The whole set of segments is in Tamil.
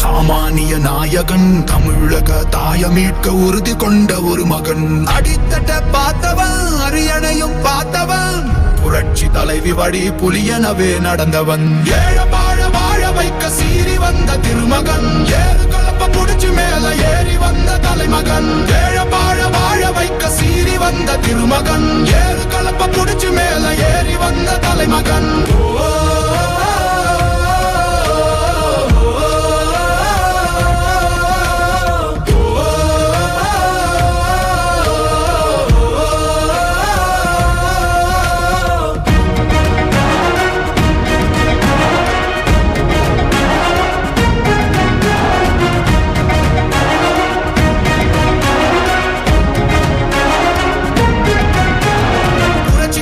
சாமானிய நாயகன், தமிழக தாய மீட்க உறுதி கொண்ட ஒரு மகன். அடித்தட்ட பார்த்தவன், அரியணையும் பார்த்தவன், புரட்சி தலைவி வழி புலியனவே நடந்தவன். ஏழ வாழ வாழ வைக்க சீறி வந்த திருமகன், ஏறு கலப்ப புடிச்சு மேல ஏறி வந்த தலைமகன். ஏழ வாழ வாழ வைக்க சீறி வந்த திருமகன், ஏறு கலப்ப புடிச்சு மேல ஏறி வந்த தலைமகன்.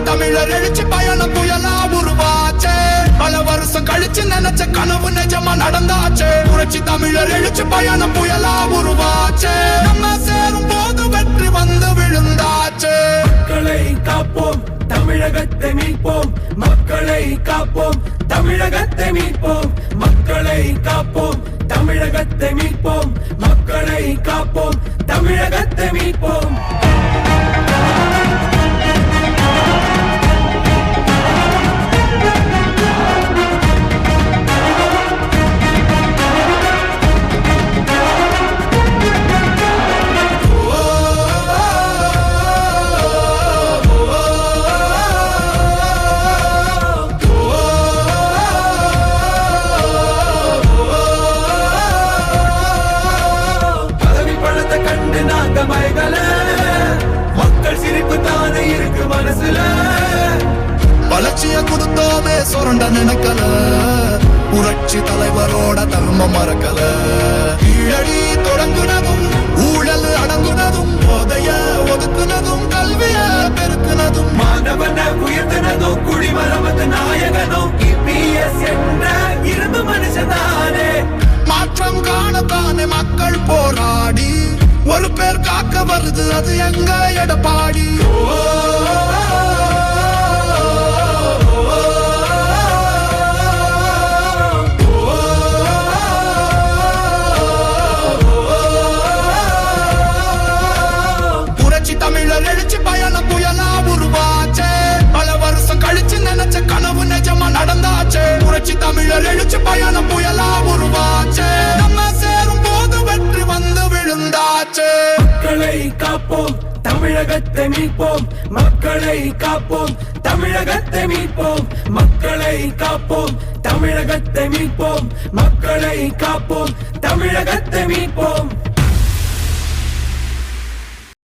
தமிழர் எழுச்சி பயணம் புயலா உருவாச்சே, பல வருஷம் கழிச்சு நினைச்ச கனவு நிஜமா நடந்தாச்சே. புரட்சி தமிழர் எழுச்சி பயணம் புயலா உருவாச்சே, நம்ம சேரும் போது வெற்றி வந்து விழுந்தாச்சே. மக்களை காப்போம், தமிழகத்தை மீட்போம். மக்களை காப்போம், தமிழகத்தை மீட்போம். மக்களை காப்போம், தமிழகத்தை மீட்போம். மக்களை காப்போம், தமிழகத்தை மீட்போம். மக்கள் சிரிப்பு தானே இருக்கு மனசுல, வளர்ச்சிய கொடுத்தோமே சுரண்ட நினைக்கல, புரட்சி தலைவரோட தர்மம் மறக்கல. கீழடி தொடங்குனதும், ஊழல் அடங்குனதும், போதைய ஒதுக்குனதும், கல்விய பெருக்குனதும், மாணவன உயர்த்தினதும், குடிமரமத்து நாயகனும் EPS என்ற இரும்பு மனுஷனானே. மாற்றம் காணத்தானே மக்கள் போராடி, ஒரு பேர் காக்க வருது அது எங்க எடப்பாடி. புரட்சி தமிழர் எழுச்சி பயணம் புயலா உருவாச்சே, பல வருஷம் கழிச்சு நினைச்ச கனவு நிஜமா நடந்தாச்சே. புரட்சி தமிழர் எழுச்சி பயணம் புயலா உருவாச்சே, நம்ம சேரும் போது வெற்றி வந்து விழுந்தாச்சே. மக்களை காப்போம், தமிழகத்தை மீட்போம். மக்களை காப்போம், தமிழகத்தை மீட்போம். மக்களை காப்போம், தமிழகத்தை மீட்போம். மக்களை காப்போம், தமிழகத்தை மீட்போம்.